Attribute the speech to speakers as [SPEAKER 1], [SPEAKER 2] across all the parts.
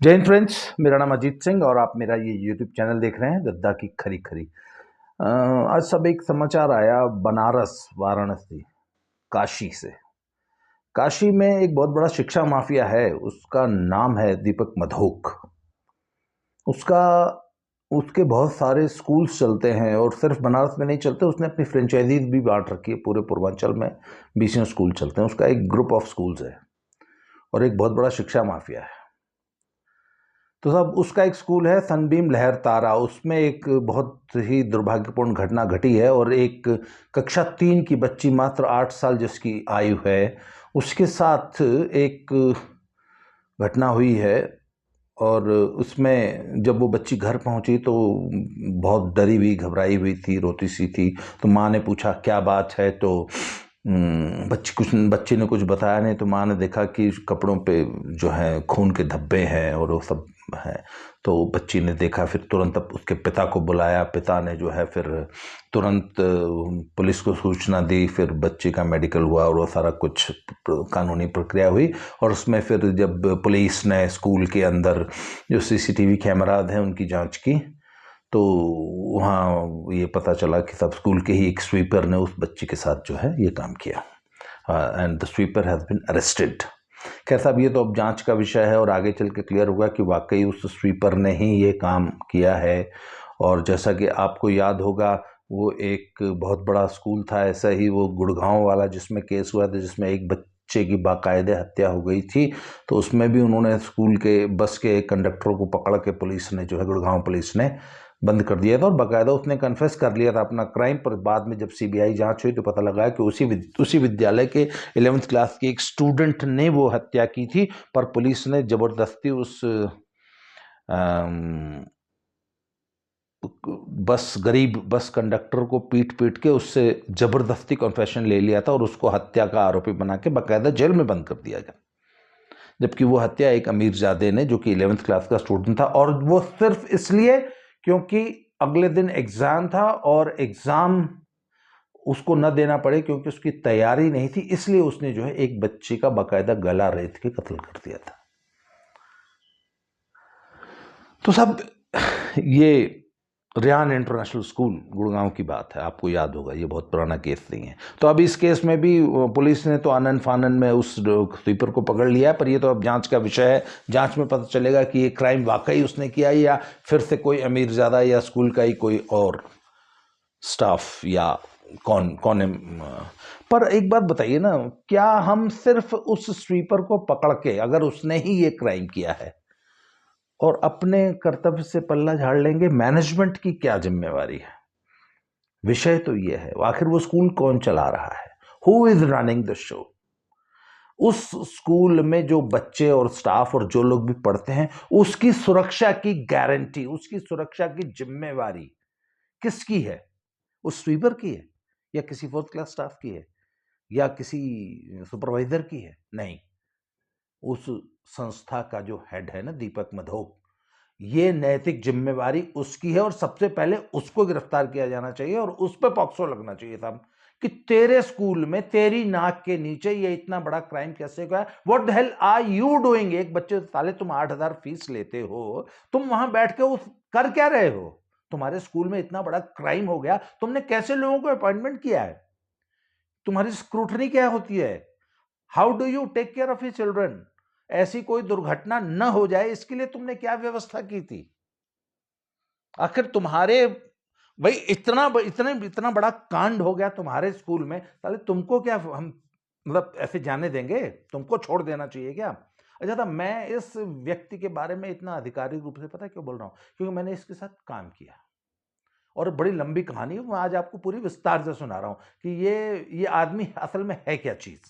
[SPEAKER 1] जय हिंद फ्रेंड्स, मेरा नाम अजीत सिंह और आप मेरा ये यूट्यूब चैनल देख रहे हैं गद्दा की खरी खरी। आज सब एक समाचार आया बनारस, वाराणसी, काशी से। काशी में एक बहुत बड़ा शिक्षा माफिया है, उसका नाम है दीपक मधोक। उसका उसके बहुत सारे स्कूल्स चलते हैं और सिर्फ बनारस में नहीं चलते, उसने अपनी फ्रेंचाइजीज भी बांट रखी है। पूरे पूर्वांचल में 20 स्कूल चलते हैं, उसका एक ग्रुप ऑफ स्कूल्स है और एक बहुत बड़ा शिक्षा माफिया है। तो साहब उसका एक स्कूल है सनबीम लहर तारा, उसमें एक बहुत ही दुर्भाग्यपूर्ण घटना घटी है और एक कक्षा 3 की बच्ची, मात्र 8 साल जिसकी आयु है, उसके साथ एक घटना हुई है। और उसमें जब वो बच्ची घर पहुंची तो बहुत डरी हुई, घबराई हुई थी, रोती सी थी। तो माँ ने पूछा क्या बात है, तो बच्ची ने कुछ बताया नहीं। तो माँ ने देखा कि कपड़ों पे जो है खून के धब्बे हैं और वो सब है। तो बच्ची ने देखा, फिर तुरंत अब उसके पिता को बुलाया। पिता ने जो है फिर तुरंत पुलिस को सूचना दी। फिर बच्ची का मेडिकल हुआ और वो सारा कुछ कानूनी प्रक्रिया हुई। और उसमें फिर जब पुलिस ने स्कूल के अंदर जो सीसीटीवी कैमराज हैं उनकी जांच की, तो वहाँ ये पता चला कि सब स्कूल के ही एक स्वीपर ने उस बच्ची के साथ जो है ये काम किया, and the sweeper has been arrested. खैर साहब, ये तो अब जांच का विषय है और आगे चल के क्लियर होगा कि वाकई उस स्वीपर ने ही ये काम किया है। और जैसा कि आपको याद होगा, वो एक बहुत बड़ा स्कूल था, ऐसा ही वो गुड़गांव वाला जिसमें केस हुआ था, जिसमें एक बच्चे की बाकायदे हत्या हो गई थी। तो उसमें भी उन्होंने स्कूल के बस के कंडक्टर को पकड़ के पुलिस ने जो है, गुड़गांव पुलिस ने बंद कर दिया था। और बाकायदा उसने कन्फेस कर लिया था अपना क्राइम। पर बाद में जब सीबीआई जांच हुई तो पता लगा कि उसी विद्यालय के 11th क्लास के एक स्टूडेंट ने वो हत्या की थी। पर पुलिस ने जबरदस्ती उस गरीब बस कंडक्टर को पीट पीट के उससे जबरदस्ती कन्फेशन ले लिया था और उसको हत्या का आरोपी बना के बाकायदा जेल में बंद कर दिया गया। जबकि वो हत्या एक अमीरजादे ने, जो कि 11th क्लास का स्टूडेंट था, और वो सिर्फ इसलिए क्योंकि अगले दिन एग्जाम था और एग्जाम उसको न देना पड़े क्योंकि उसकी तैयारी नहीं थी, इसलिए उसने जो है एक बच्ची का बाकायदा गला रेत के कत्ल कर दिया था। तो सब ये रियान इंटरनेशनल स्कूल गुड़गांव की बात है, आपको याद होगा, ये बहुत पुराना केस नहीं है। तो अब इस केस में भी पुलिस ने तो आनन फानन में उस स्वीपर को पकड़ लिया, पर ये तो अब जांच का विषय है। जांच में पता चलेगा कि ये क्राइम वाकई उसने किया या फिर से कोई अमीरजादा या स्कूल का ही कोई और स्टाफ या कौन कौन है। पर एक बात बताइए ना, क्या हम सिर्फ उस स्वीपर को पकड़ के, अगर उसने ही ये क्राइम किया है, और अपने कर्तव्य से पल्ला झाड़ लेंगे? मैनेजमेंट की क्या जिम्मेवारी है? विषय तो ये है, आखिर वो स्कूल कौन चला रहा है? Who is running the show? उस स्कूल में जो बच्चे और स्टाफ और जो लोग भी पढ़ते हैं, उसकी सुरक्षा की गारंटी, उसकी सुरक्षा की जिम्मेवारी किसकी है? उस स्वीपर की है या किसी 4th क्लास स्टाफ की है या किसी सुपरवाइजर की है? नहीं, उस संस्था का जो हेड है ना, दीपक मधोक, ये नैतिक जिम्मेवारी उसकी है और सबसे पहले उसको गिरफ्तार किया जाना चाहिए और उस पर पॉक्सो लगना चाहिए था कि तेरे स्कूल में तेरी नाक के नीचे ये इतना बड़ा क्राइम कैसे हुआ? What the hell are you doing? एक बच्चे साले, तुम 8,000 फीस लेते हो, तुम वहां बैठ के उस कर क्या रहे हो? तुम्हारे स्कूल में इतना बड़ा क्राइम हो गया, तुमने कैसे लोगों को अपॉइंटमेंट किया है? तुम्हारी स्क्रूटनी क्या होती है? How do you take care of your children? ऐसी कोई दुर्घटना न हो जाए, इसके लिए तुमने क्या व्यवस्था की थी? आखिर तुम्हारे भाई इतना बड़ा कांड हो गया तुम्हारे स्कूल में, साले तुमको क्या हम मतलब ऐसे जाने देंगे? तुमको छोड़ देना चाहिए क्या? अच्छा था, मैं इस व्यक्ति के बारे में इतना आधिकारिक रूप से पता है क्यों बोल रहा हूं? क्योंकि मैंने इसके साथ काम किया और बड़ी लंबी कहानी है, मैं आज आपको पूरी विस्तार से सुना रहा हूं कि ये आदमी असल में है क्या चीज।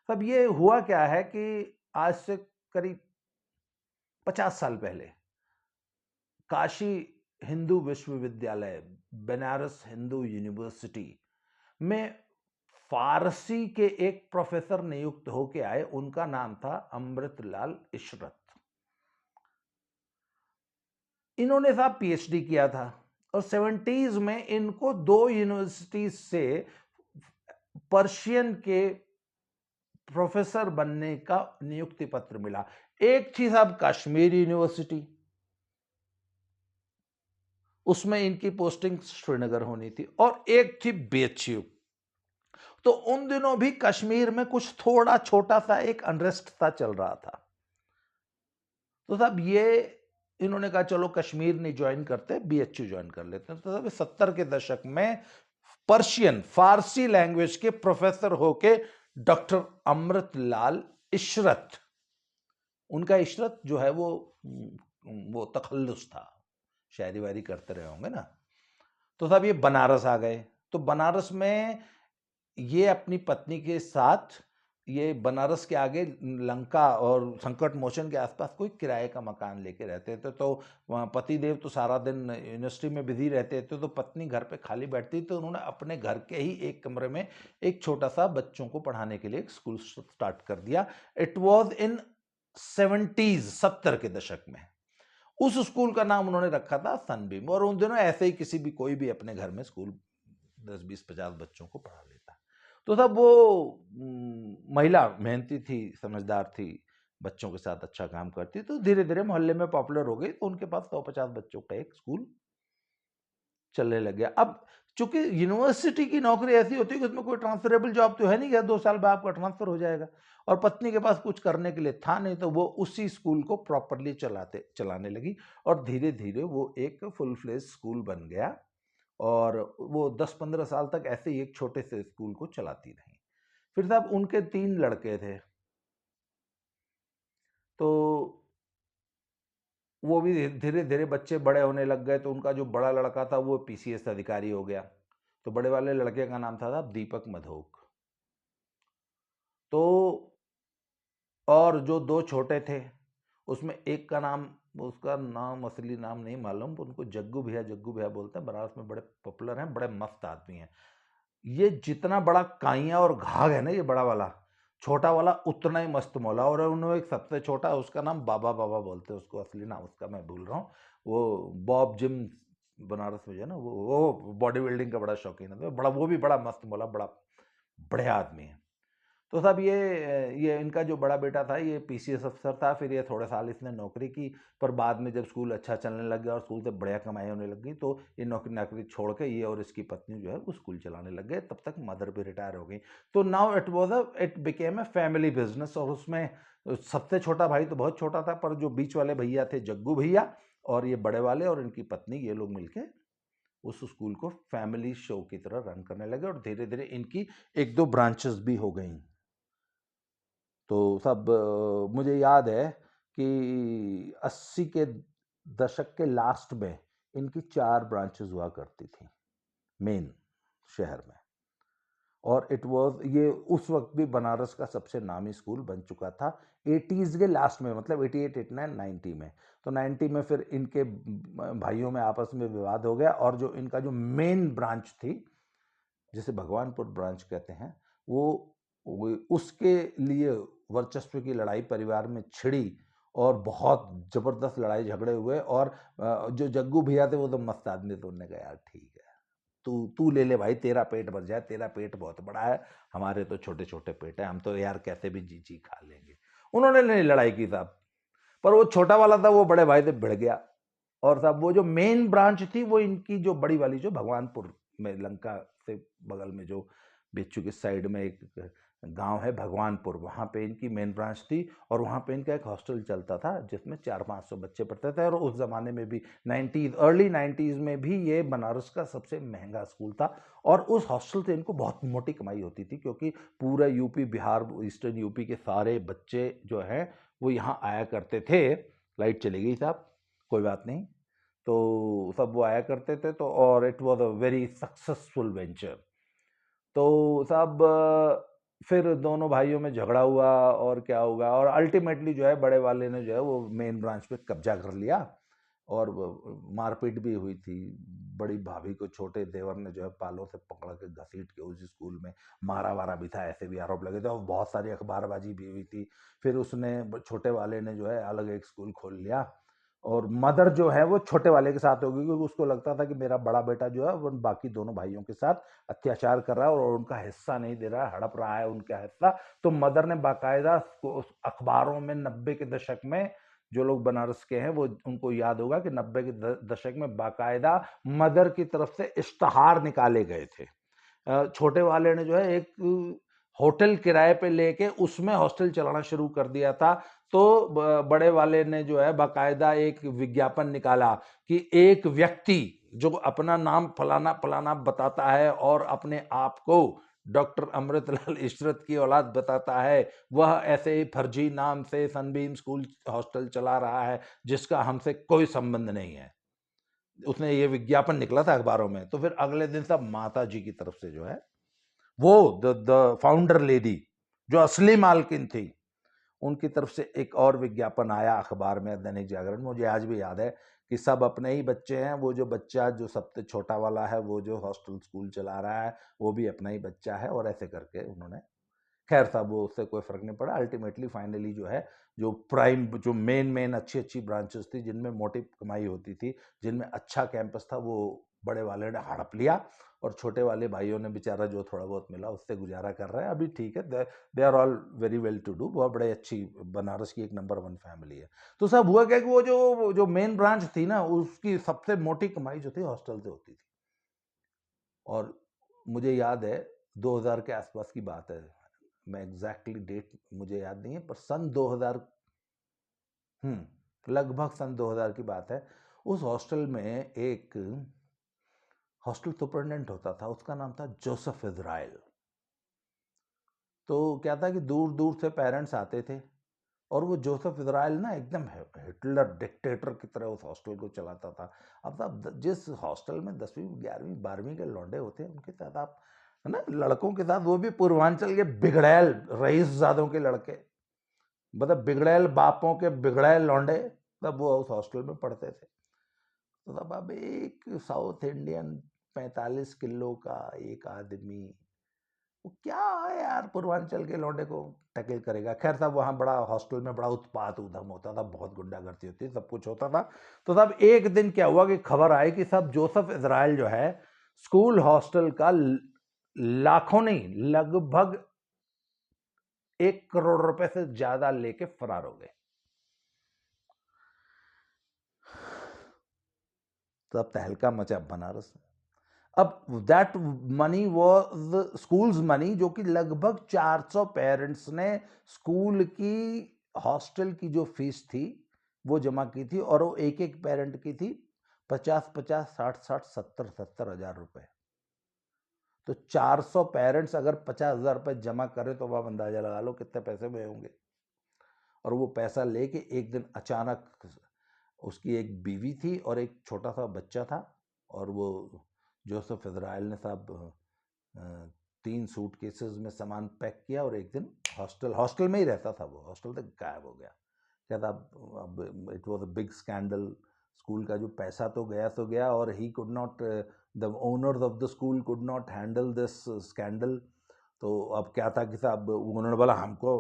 [SPEAKER 1] तब ये हुआ क्या है कि आज से करीब 50 साल पहले काशी हिंदू विश्वविद्यालय, बनारस हिंदू यूनिवर्सिटी में फारसी के एक प्रोफेसर नियुक्त होके आए। उनका नाम था अमृतलाल इशरत। इन्होंने साहब पीएचडी किया था और 70s में इनको 2 यूनिवर्सिटी से पर्शियन के प्रोफेसर बनने का नियुक्ति पत्र मिला। एक थी साहब कश्मीर यूनिवर्सिटी, उसमें इनकी पोस्टिंग श्रीनगर होनी थी, और एक थी बीएचयू। तो उन दिनों भी कश्मीर में कुछ थोड़ा छोटा सा एक अनरेस्ट सा चल रहा था। तो साहब ये इन्होंने कहा चलो कश्मीर नहीं ज्वाइन करते, बीएचयू ज्वाइन कर लेते हैं। तो साहब 70 के दशक में पर्शियन फारसी लैंग्वेज के प्रोफेसर होके डॉक्टर अमृतलाल इशरत, उनका इशरत जो है वो तखल्लुस था, शायरी वायरी करते रहे होंगे ना। तो साहब ये बनारस आ गए। तो बनारस में ये अपनी पत्नी के साथ, ये बनारस के आगे लंका और संकट मोचन के आसपास कोई किराए का मकान लेके रहते थे। तो वहाँ पति देव तो सारा दिन यूनिवर्सिटी में बिजी रहते थे, तो पत्नी घर पे खाली बैठती, तो उन्होंने अपने घर के ही एक कमरे में एक छोटा सा बच्चों को पढ़ाने के लिए एक स्कूल स्टार्ट कर दिया। इट वॉज इन 70s, 70 के दशक में। उस स्कूल का नाम उन्होंने रखा था सनबीम। और उन दिनों ऐसे ही किसी भी कोई भी अपने घर में स्कूल 10 20 50 बच्चों को पढ़ा लेता। तो तब वो महिला मेहनती थी, समझदार थी, बच्चों के साथ अच्छा काम करती, तो धीरे धीरे मोहल्ले में पॉपुलर हो गई। तो उनके पास 150 बच्चों का एक स्कूल चलने लग गया। अब चूंकि यूनिवर्सिटी की नौकरी ऐसी होती है कि उसमें कोई ट्रांसफरेबल जॉब तो है नहीं कि 2 साल बाद आपका ट्रांसफर हो जाएगा, और पत्नी के पास कुछ करने के लिए था नहीं, तो वो उसी स्कूल को प्रॉपरली चलाने लगी, और धीरे धीरे वो एक फुल फ्लेज स्कूल बन गया। और वो 10-15 साल तक ऐसे ही एक छोटे से स्कूल को चलाती रही। फिर साहब उनके 3 लड़के थे, तो वो भी धीरे धीरे बच्चे बड़े होने लग गए। तो उनका जो बड़ा लड़का था वो पीसीएस अधिकारी हो गया। तो बड़े वाले लड़के का नाम था साहब दीपक मधोक। तो और जो 2 छोटे थे, उसमें एक का नाम, उसका नाम असली नाम नहीं मालूम, उनको जग्गू भैया, जग्गू भैया बोलते हैं, बनारस में बड़े पॉपुलर हैं, बड़े मस्त आदमी हैं। ये जितना बड़ा काइया और घाघ है ना, ये बड़ा वाला, छोटा वाला उतना ही मस्त मौला। और उन्होंने एक सबसे छोटा, उसका नाम बाबा बाबा बोलते हैं, उसको असली नाम उसका मैं भूल रहा हूँ। वो बॉब जिम बनारस में जो है ना, वो बॉडी बिल्डिंग का बड़ा शौकीन है, तो बड़ा, वो भी बड़ा मस्त मौला, बड़ा बढ़िया आदमी है। तो साहब ये इनका जो बड़ा बेटा था ये पीसीएस अफसर था। फिर ये थोड़े साल इसने नौकरी की, पर बाद में जब स्कूल अच्छा चलने लग गया और स्कूल से बढ़िया कमाई होने लगी, तो ये नौकरी नाकरी छोड़ के ये और इसकी पत्नी जो है वो स्कूल चलाने लग गए। तब तक मदर भी रिटायर हो गई। तो now it became a family business. और उसमें सबसे छोटा भाई तो बहुत छोटा था, पर जो बीच वाले भैया थे जग्गू भैया, और ये बड़े वाले और इनकी पत्नी, ये लोग मिलके उस स्कूल को फैमिली शो की तरह रन करने लगे। और धीरे धीरे इनकी 1-2 ब्रांचेस भी हो गई। तो सब मुझे याद है कि 80 के दशक के लास्ट में इनकी 4 ब्रांचेस हुआ करती थी मेन शहर में। और इट वाज, ये उस वक्त भी बनारस का सबसे नामी स्कूल बन चुका था 80s के लास्ट में, मतलब 88 89 90 में। तो 90 में फिर इनके भाइयों में आपस में विवाद हो गया, और जो इनका जो मेन ब्रांच थी, जिसे भगवानपुर ब्रांच कहते हैं, वो उसके लिए वर्चस्व की लड़ाई परिवार में छिड़ी, और बहुत जबरदस्त लड़ाई झगड़े हुए। और जो जग्गू भैया थे वो तो मस्त आदमी, तो उन्होंने कहा यार ठीक है, तू तू ले ले भाई, तेरा पेट भर जाए, तेरा पेट बहुत बड़ा है, हमारे तो छोटे छोटे पेट है, हम तो यार कैसे भी जी जी खा लेंगे। उन्होंने नहीं लड़ाई की साहब, पर वो छोटा वाला था वो बड़े भाई से भिड़ गया। और साहब वो जो मेन ब्रांच थी वो इनकी जो बड़ी वाली, जो भगवानपुर में लंका से बगल में जो बिच्छू के साइड में एक गांव है भगवानपुर, वहाँ पे इनकी मेन ब्रांच थी। और वहाँ पे इनका एक हॉस्टल चलता था जिसमें 400-500 बच्चे पढ़ते थे। और उस ज़माने में भी 90s, अर्ली 90s में भी ये बनारस का सबसे महंगा स्कूल था। और उस हॉस्टल से इनको बहुत मोटी कमाई होती थी, क्योंकि पूरा यूपी, बिहार, ईस्टर्न यूपी के सारे बच्चे जो हैं वो यहाँ आया करते थे। लाइट चली गई साहब, कोई बात नहीं। तो सब वो आया करते थे। तो और it was a very successful venture. तो साहब फिर दोनों भाइयों में झगड़ा हुआ, और क्या होगा, और अल्टीमेटली जो है बड़े वाले ने जो है वो मेन ब्रांच पे कब्जा कर लिया। और मारपीट भी हुई थी। बड़ी भाभी को छोटे देवर ने जो है पालों से पकड़ के घसीट के उस स्कूल में मारा वारा भी था, ऐसे भी आरोप लगे थे, और बहुत सारी अखबारबाजी भी हुई थी। फिर उसने छोटे वाले ने जो है अलग एक स्कूल खोल लिया। और मदर जो है वो छोटे वाले के साथ होगी, क्योंकि उसको लगता था कि मेरा बड़ा बेटा जो है वो बाकी दोनों भाइयों के साथ अत्याचार कर रहा है और उनका हिस्सा नहीं दे रहा है, हड़प रहा है उनका हिस्सा। तो मदर ने बाकायदा अखबारों में 90 के दशक में, जो लोग बनारस के हैं वो उनको याद होगा कि 90 के दशक में बाकायदा मदर की तरफ से इश्तहार निकाले गए थे। छोटे वाले ने जो है एक होटल किराए पे लेके उसमें हॉस्टल चलाना शुरू कर दिया था। तो बड़े वाले ने जो है बाकायदा एक विज्ञापन निकाला कि एक व्यक्ति जो अपना नाम फलाना फलाना बताता है और अपने आप को डॉक्टर अमृतलाल इशरत की औलाद बताता है, वह ऐसे ही फर्जी नाम से सनबीम स्कूल हॉस्टल चला रहा है जिसका हमसे कोई संबंध नहीं है। उसने ये विज्ञापन निकला था अखबारों में। तो फिर अगले दिन सब माता जी की तरफ से जो है वो द फाउंडर लेडी जो असली मालकिन थी, उनकी तरफ से एक और विज्ञापन आया अखबार में, दैनिक जागरण। मुझे आज भी याद है कि सब अपने ही बच्चे हैं, वो जो बच्चा जो सबसे छोटा वाला है वो जो हॉस्टल स्कूल चला रहा है वो भी अपना ही बच्चा है, और ऐसे करके उन्होंने, खैर साहब वो उससे कोई फर्क नहीं पड़ा। अल्टीमेटली फाइनली जो है जो प्राइम जो मेन मेन अच्छी अच्छी ब्रांचेस थी जिनमें मोटी कमाई होती थी, जिनमें अच्छा कैंपस था, वो बड़े वाले ने हड़प लिया और छोटे वाले भाइयों ने बेचारा जो थोड़ा बहुत मिला उससे गुजारा कर रहे हैं। अभी ठीक है, they are all very well to do, बहुत बड़े अच्छी बनारस की एक नंबर 1 फैमिली है। तो सब हुआ क्या कि वो जो मेन ब्रांच थी ना उसकी सबसे मोटी कमाई जो थी हॉस्टल से होती थी। और मुझे याद है 2000 के आसपास की बात है, मैं एग्जैक्टली डेट मुझे याद नहीं है, पर सन 2000, लगभग सन 2000 की बात है। उस हॉस्टल में एक हॉस्टल सुपरिटेंडेंट होता था, उसका नाम था जोसेफ इजराइल। तो क्या था कि दूर दूर से पेरेंट्स आते थे और वो जोसेफ इजराइल ना एकदम हिटलर डिक्टेटर की तरह उस हॉस्टल को चलाता था। अब आप जिस हॉस्टल में 10वीं 11वीं 12वीं के लौंडे होते हैं उनके साथ आप, है ना, लड़कों के साथ, वो भी पूर्वांचल के बिगड़ैल रईसजादों के लड़के, मतलब बिगड़ैल बापों के बिगड़ैल लौंडे, तब वो उस हॉस्टल में पढ़ते थे। तो तब अब एक साउथ इंडियन 45 किलो का एक आदमी, वो क्या है यार, पूर्वांचल के लौंडे को टैकल करेगा। खैर साहब वहाँ बड़ा हॉस्टल में बड़ा उत्पात उधम होता था, बहुत गुंडागर्दी होती, सब कुछ होता था। तो तब एक दिन क्या हुआ कि खबर आई कि सब जोसेफ इजराइल जो है स्कूल हॉस्टल का लाखों नहीं लगभग 1 करोड़ रुपए से ज्यादा लेके फरार हो गए। तो अब तहलका मचा बनारस में। अब that money was schools money, जो कि लगभग 400 पेरेंट्स ने स्कूल की हॉस्टल की जो फीस थी वो जमा की थी, और वो एक एक पेरेंट की थी 50-50, 60-60, 70-70 हजार रुपए। तो 400 पेरेंट्स अगर 50,000 रुपए जमा करें तो आप अंदाजा लगा लो कितने पैसे में होंगे। और वो पैसा लेके एक दिन अचानक, उसकी एक बीवी थी और एक छोटा सा बच्चा था, और वो जोसेफ इजराइल ने साहब 3 सूटकेसेस में सामान पैक किया और एक दिन हॉस्टल हॉस्टल में ही रहता था, वो हॉस्टल से गायब हो गया। क्या था, अब it was a big scandal. School का जो पैसा तो गया, और he could not, the owners of the school could not handle this scandal. तो अब क्या था कि साहब उन्होंने बोला हमको,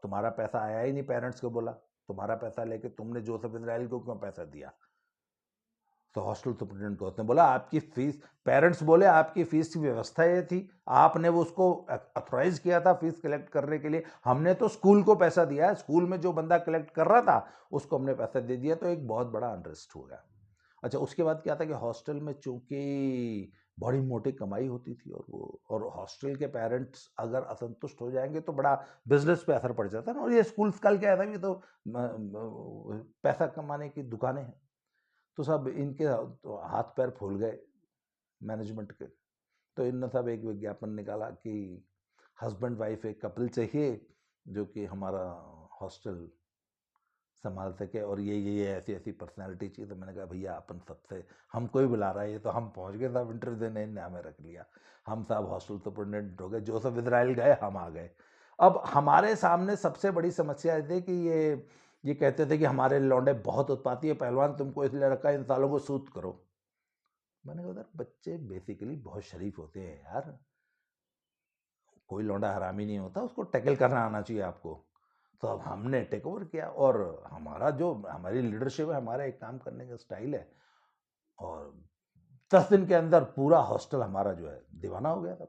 [SPEAKER 1] तुम्हारा पैसा आया ही नहीं, पेरेंट्स को बोला तुम्हारा पैसा लेके तुमने जोसेफ इजराइल को क्यों पैसा दिया। तो हॉस्टल सुपरिटेंडेंट को उसने बोला आपकी फीस, पेरेंट्स बोले आपकी फीस की व्यवस्था ये थी, आपने वो उसको अथोराइज किया था फीस कलेक्ट करने के लिए, हमने तो स्कूल को पैसा दिया है, स्कूल में जो बंदा कलेक्ट कर रहा था उसको हमने पैसा दे दिया। तो एक बहुत बड़ा अनरेस्ट हो गया। अच्छा, उसके बाद क्या था कि हॉस्टल में चूंकि बड़ी मोटी कमाई होती थी, और वो और हॉस्टल के पेरेंट्स अगर असंतुष्ट हो जाएंगे तो बड़ा बिजनेस पे असर पड़ जाता है ना। और ये स्कूल्स कल क्या था, ये तो पैसा कमाने की दुकानें हैं। तो सब इनके तो हाथ पैर फूल गए मैनेजमेंट के। तो इनने सब एक विज्ञापन निकाला कि हस्बैंड वाइफ एक कपल चाहिए जो कि हमारा हॉस्टल संभाल सके, और ये ऐसी ऐसी पर्सनैलिटी चाहिए। तो मैंने कहा भैया अपन सबसे, हमको ही बुला रहा है ये, तो हम पहुंच गए साहब इंटरव्यू देने, इनने हमें रख लिया। हम साहब हॉस्टल सुपरिटेंडेंट हो गए, जोसेफ इजराइल गए, हम आ गए। अब हमारे सामने सबसे बड़ी समस्या ये थी कि ये कहते थे कि हमारे लौंडे बहुत उत्पाती है पहलवान, तुमको इसलिए रखा है इन सालों को सूत करो। मैंने कहा उधर बच्चे बेसिकली बहुत शरीफ होते हैं यार, कोई लौंडा हरामी नहीं होता, उसको टैकल करना आना चाहिए आपको। तो अब हमने टेक ओवर किया, और हमारा जो हमारी लीडरशिप है, हमारा एक काम करने का स्टाइल है, और 10 दिन के अंदर पूरा हॉस्टल हमारा जो है दीवाना हो गया था।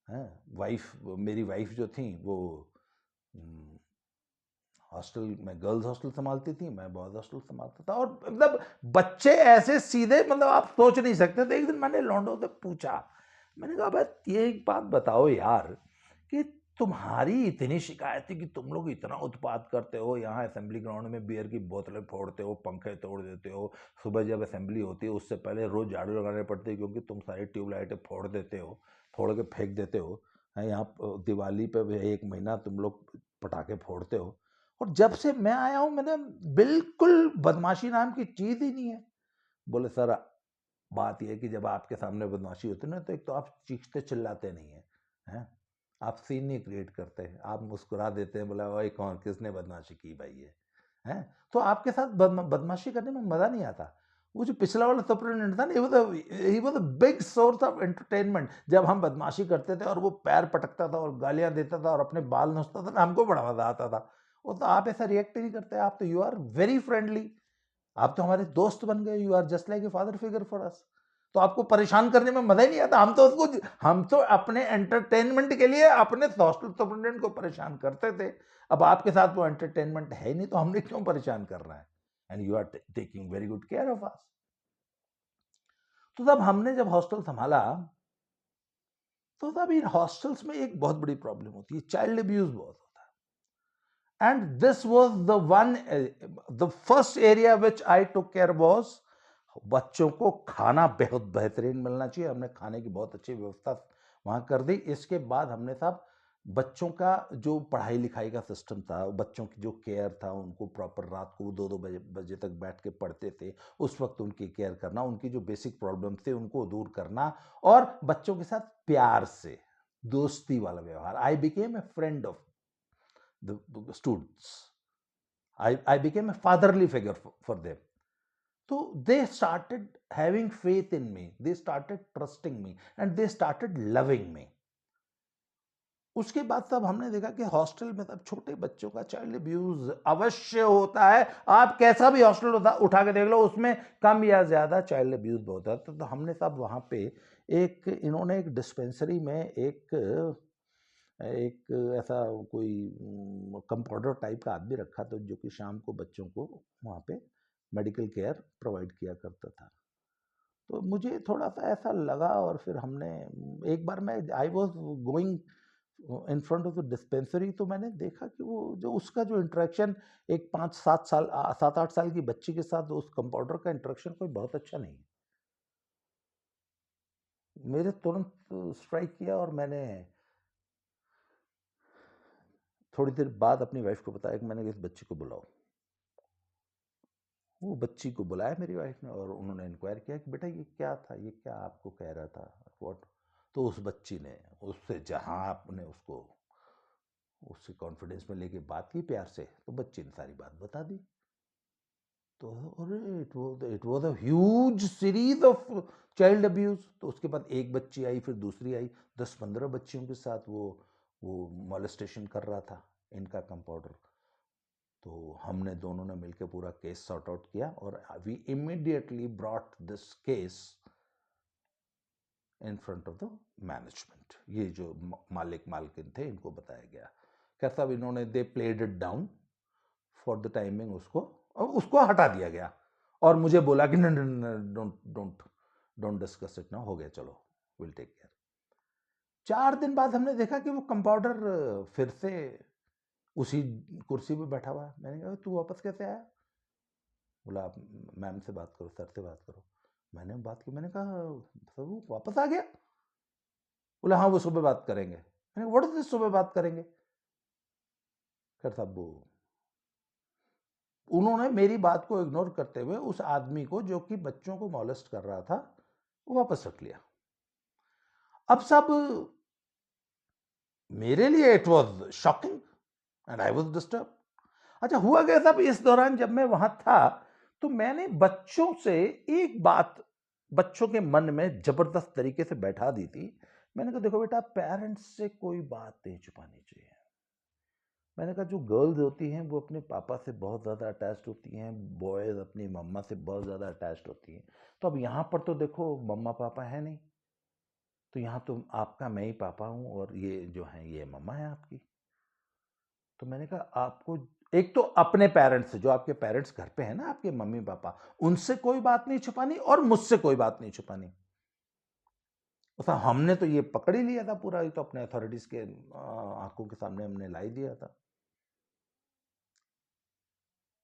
[SPEAKER 1] हैं, मेरी वाइफ जो थी वो हॉस्टल में गर्ल्स हॉस्टल संभालती थी, मैं बॉयज हॉस्टल संभालता था। और मतलब बच्चे ऐसे सीधे, मतलब आप सोच नहीं सकते। तो एक दिन मैंने लौंडों से पूछा, मैंने कहा भाई ये एक बात बताओ यार, कि तुम्हारी इतनी शिकायत थी कि तुम लोग इतना उत्पात करते हो, यहाँ असेंबली ग्राउंड में बियर की बोतलें फोड़ते हो, पंखे तोड़ देते हो, सुबह जब असेंबली होती है उससे पहले रोज झाड़ू लगाने पड़ते हैं क्योंकि तुम सारी ट्यूबलाइटें फोड़ देते हो, फोड़ के फेंक देते हो। यहाँ दिवाली पे भी 1 महीना तुम लोग पटाखे फोड़ते हो। और जब से मैं आया हूं, मैंने बिल्कुल बदमाशी नाम की चीज ही नहीं है। बोले सर, बात यह है कि जब आपके सामने बदमाशी होती है ना, तो एक तो आप चीखते चिल्लाते नहीं है, हैं, आप सीन नहीं क्रिएट करते, आप मुस्कुरा देते हैं, बोला ओए कौन, किसने बदमाशी की भाई ये, हैं। तो आपके साथ बदमाशी करने में मजा नहीं आता। वो जो पिछला वाला सुपरिटेंडेंट था ना, he was a big source of entertainment. जब हम बदमाशी करते थे और वो पैर पटकता था और गालियां देता था और अपने बाल नोचता था ना, हमको बड़ा मजा आता था। वो तो आप ऐसा रिएक्ट ही नहीं करते, आप तो यू आर वेरी फ्रेंडली, आप तो हमारे दोस्त बन गए, you are just like a father figure for us. तो आपको परेशान करने में मजा ही नहीं आता। हम तो अपने एंटरटेनमेंट के लिए अपने हॉस्टल सुपरिटेंडेंट को परेशान करते थे। अब आपके साथ वो एंटरटेनमेंट है ही नहीं, तो हमने क्यों परेशान करना है? And you are taking very good care of us. तो तब हमने जब हॉस्टल संभाला, तो तब इन हॉस्टल्स में एक बहुत बड़ी प्रॉब्लम होती है, चाइल्ड अब्यूज बहुत होता है। And this was the first area which I took care was, बच्चों को खाना बहुत बेहतरीन मिलना चाहिए। हमने खाने की बहुत अच्छी व्यवस्था वहां कर दी। इसके बाद हमने साहब बच्चों का जो पढ़ाई लिखाई का सिस्टम था, बच्चों की जो केयर था, उनको प्रॉपर रात को 2-2 बजे तक बैठ के पढ़ते थे, उस वक्त उनकी केयर करना, उनकी जो बेसिक प्रॉब्लम थे उनको दूर करना, और बच्चों के साथ प्यार से दोस्ती वाला व्यवहार। I became a friend of the students, I became a fatherly figure for them. So they started having faith in me, they started trusting me, and they started loving me. उसके बाद तब हमने देखा कि हॉस्टल में तब छोटे बच्चों का चाइल्ड अब्यूज अवश्य होता है। आप कैसा भी हॉस्टल उठा के देख लो, उसमें कम या ज्यादा चाइल्ड अब्यूज बहुत होता है। तो हमने तब वहां पे इन्होंने एक डिस्पेंसरी में एक एक ऐसा कोई कंपाउंडर टाइप का आदमी रखा था, जो कि शाम को बच्चों को वहां पे मेडिकल केयर प्रोवाइड किया करता था। तो मुझे थोड़ा सा ऐसा लगा, और फिर हमने एक बार, मैं I was going in front of the dispensary, तो मैंने देखा कि वो जो उसका जो इंटरेक्शन एक 5-7 साल 7-8 साल की बच्ची के साथ उस कंपाउंडर का इंटरेक्शन कोई बहुत अच्छा नहीं है। मेरे तुरंत स्ट्राइक किया, और मैंने थोड़ी देर बाद अपनी वाइफ को बताया कि मैंने इस बच्ची को बुलाओ। वो बच्ची को बुलाया मेरी वाइफ ने, और उन्होंने इंक्वायर किया कि बेटा ये क्या था, ये क्या आपको कह रहा था, व्हाट। तो उस बच्ची ने उससे, जहां आपने उससे कॉन्फिडेंस में लेके बात की प्यार से, तो बच्ची ने सारी बात बता दी। तो अरे it was a huge series of child abuse. तो उसके बाद एक बच्ची आई, फिर दूसरी आई, 10-15 बच्चियों के साथ वो मॉलेस्टेशन कर रहा था इनका कंपाउंडर। तो हमने दोनों ने मिलकर पूरा केस सॉर्ट आउट किया, और we immediately brought this case in front of the management. ये जो मालिकिन थे, इनको बताया गया। क्या साहब, इन्होंने they played it down for the timing, उसको हटा दिया गया, और मुझे बोला कि don't don't don't discuss it ना, हो गया, चलो विल टेक केयर। 4 दिन बाद हमने देखा कि वो कंपाउंडर फिर से उसी कुर्सी पे बैठा हुआ है। मैंने कहा तू वापस कैसे आया? बोला आप मैम से बात करो, सर से बात करो। मैंने बात की, मैंने कहा सर वो वापस आ गया? बोला हाँ, वो सुबह बात करेंगे। मैंने व्हाट इज दिस, सुबह बात करेंगे? खैर साहब, वो उन्होंने मेरी बात को इग्नोर करते हुए उस आदमी को, जो कि बच्चों को मॉलेस्ट कर रहा था, वो वापस रख लिया। अब सब मेरे लिए it was shocking and I was disturb. अच्छा, हुआ क्या साहब, इस दौरान जब मैं वहां था, तो मैंने बच्चों से एक बात बच्चों के मन में जबरदस्त तरीके से बैठा दी थी। मैंने कहा देखो बेटा, पेरेंट्स से कोई बात नहीं छुपानी चाहिए। मैंने कहा जो गर्ल्स होती हैं वो अपने पापा से बहुत ज़्यादा अटैच्ड होती हैं, बॉयज़ अपनी मम्मा से बहुत ज़्यादा अटैच्ड होती हैं। तो अब यहाँ पर तो देखो मम्मा पापा है नहीं, तो यहाँ तो आपका मैं ही पापा हूँ और ये जो हैं ये मम्मा है आपकी। तो मैंने कहा आपको एक तो अपने पेरेंट्स से, जो आपके पेरेंट्स घर पे हैं ना आपके मम्मी पापा, उनसे कोई बात नहीं छुपानी और मुझसे कोई बात नहीं छुपानी। तो हमने तो ये पकड़ ही लिया था पूरा, ये तो अपने अथॉरिटीज के आंखों के सामने हमने ला ही दिया था।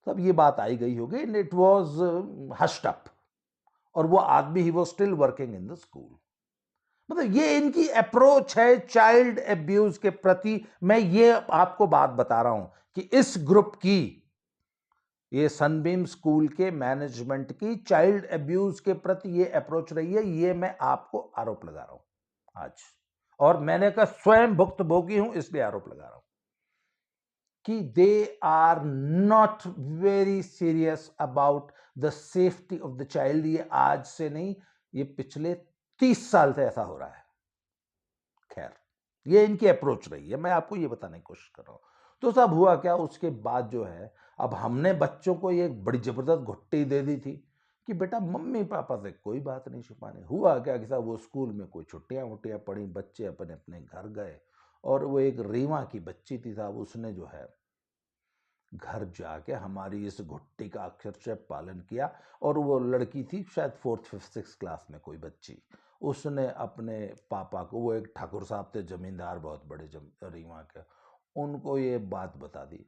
[SPEAKER 1] तब ये बात आई गई होगी and it was hushed up. और वो आदमी he was still working in the school. मतलब ये इनकी अप्रोच है चाइल्ड एब्यूज के प्रति। मैं ये आपको बात बता रहा हूं कि इस ग्रुप की, ये सनबीम स्कूल के मैनेजमेंट की चाइल्ड एब्यूज के प्रति ये अप्रोच रही है, ये मैं आपको आरोप लगा रहा हूं आज। और मैंने कहा स्वयं भुक्तभोगी हूं इसलिए आरोप लगा रहा हूं कि they are not very serious about the safety of the child. ये आज से नहीं, ये पिछले 30 साल से ऐसा हो रहा है। खैर, ये इनकी अप्रोच रही है, मैं आपको ये बताने की कोशिश कर रहा हूं। तो सब हुआ क्या, उसके बाद जो है, अब हमने बच्चों को ये बड़ी जबरदस्त घुट्टी दे दी थी कि बेटा मम्मी पापा से कोई बात नहीं छुपानी। हुआ क्या कि साहब वो स्कूल में कोई छुट्टियां वुट्टियां पड़ी, बच्चे अपने अपने घर गए, और वो एक रीवा की बच्ची थी साहब, उसने जो है घर जाके हमारी इस घुट्टी का अक्षरशः पालन किया। और वो लड़की थी शायद 4th 5th 6th क्लास में कोई बच्ची, उसने अपने पापा को, वो एक ठाकुर साहब थे जमींदार बहुत बड़े रीवा के, उनको ये बात बता दी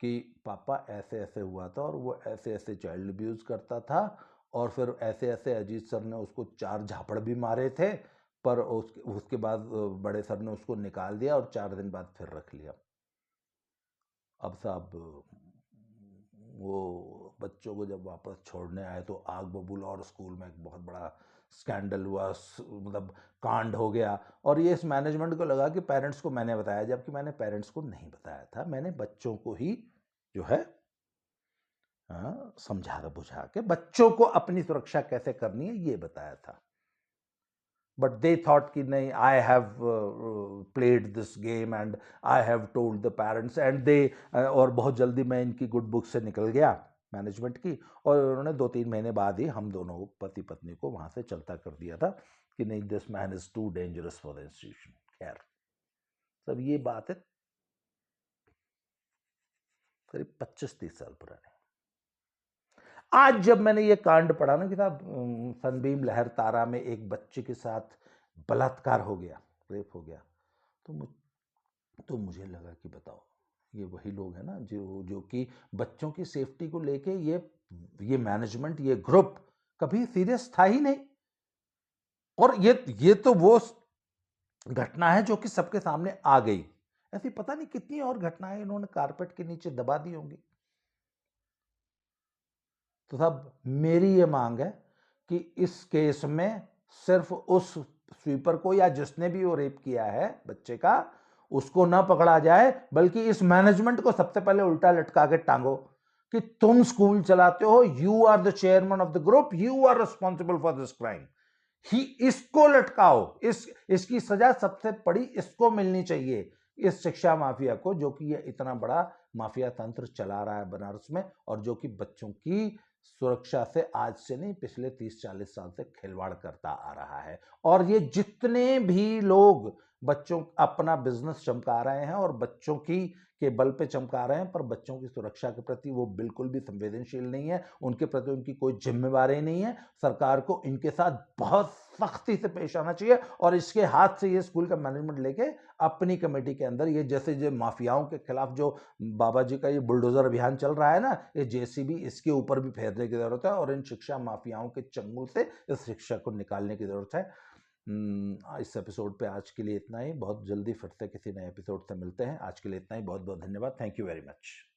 [SPEAKER 1] कि पापा ऐसे ऐसे हुआ था और वो ऐसे ऐसे चाइल्ड अब्यूज करता था, और फिर ऐसे ऐसे अजीत सर ने उसको 4 झापड़ भी मारे थे, पर उसके बाद बड़े सर ने उसको निकाल दिया और 4 दिन बाद फिर रख लिया। अब साहब वो बच्चों को जब वापस छोड़ने आए तो आग बबूला, और स्कूल में एक बहुत बड़ा स्कैंडल हुआ, मतलब कांड हो गया। और ये इस मैनेजमेंट को लगा कि पेरेंट्स को मैंने बताया, जबकि मैंने पेरेंट्स को नहीं बताया था। मैंने बच्चों को ही जो है समझा बुझा के बच्चों को अपनी सुरक्षा कैसे करनी है ये बताया था। बट दे थॉट कि नहीं, I have played this game and I have told the parents and they, और बहुत जल्दी मैं इनकी गुड बुक से निकल गया मैनेजमेंट की, और उन्होंने 2-3 महीने बाद ही हम दोनों पति पत्नी को वहां से चलता कर दिया था कि नहीं, this man is too dangerous for the institution. खैर, सब ये बात है करीब 25-30 साल पुरानी। आज जब मैंने ये कांड पढ़ा ना कि साहब सनबीम लहर तारा में एक बच्चे के साथ बलात्कार हो गया, रेप हो गया, तो मुझे लगा कि बताओ, ये वही लोग हैं ना जो जो कि बच्चों की सेफ्टी को लेके ये मैनेजमेंट, ये ग्रुप कभी सीरियस था ही नहीं। और ये तो वो घटना है जो कि सबके सामने आ गई। ऐसी पता नहीं कितनी और घटनाएं इन्होंने कारपेट के नीचे दबा दी होंगी। तो साहब मेरी ये मांग है कि इस केस में सिर्फ उस स्वीपर को, या जिसने भी वो रेप किया है बच्चे का, उसको ना पकड़ा जाए, बल्कि इस मैनेजमेंट को सबसे पहले उल्टा लटका के टांगो कि तुम स्कूल चलाते हो, you are the chairman of the group, you are responsible for this crime. ही इसको लटकाओ, इसकी सजा सबसे बड़ी इसको मिलनी चाहिए, इस शिक्षा माफिया को, जो कि ये इतना बड़ा माफिया तंत्र चला रहा है बनारस में, और जो कि बच्चों की सुरक्षा से आज से नहीं पिछले 30-40 साल से खिलवाड़ करता आ रहा है। और ये जितने भी लोग बच्चों अपना बिजनेस चमका रहे हैं और बच्चों की के बल पे चमका रहे हैं, पर बच्चों की सुरक्षा के प्रति वो बिल्कुल भी संवेदनशील नहीं है, उनके प्रति उनकी कोई जिम्मेवारी नहीं है। सरकार को इनके साथ बहुत सख्ती से पेश आना चाहिए, और इसके हाथ से ये स्कूल का मैनेजमेंट लेके अपनी कमेटी के अंदर ये, जैसे जो माफियाओं के खिलाफ जो बाबा जी का ये बुलडोजर अभियान चल रहा है ना, ये जेसीबी, इसके ऊपर भी फेरने की जरूरत है, और इन शिक्षा माफियाओं के चंगुल से इस शिक्षा को निकालने की जरूरत है। इस एपिसोड पे आज के लिए इतना ही। बहुत जल्दी फिर से किसी नए एपिसोड से मिलते हैं। आज के लिए इतना ही। बहुत बहुत धन्यवाद। Thank you very much.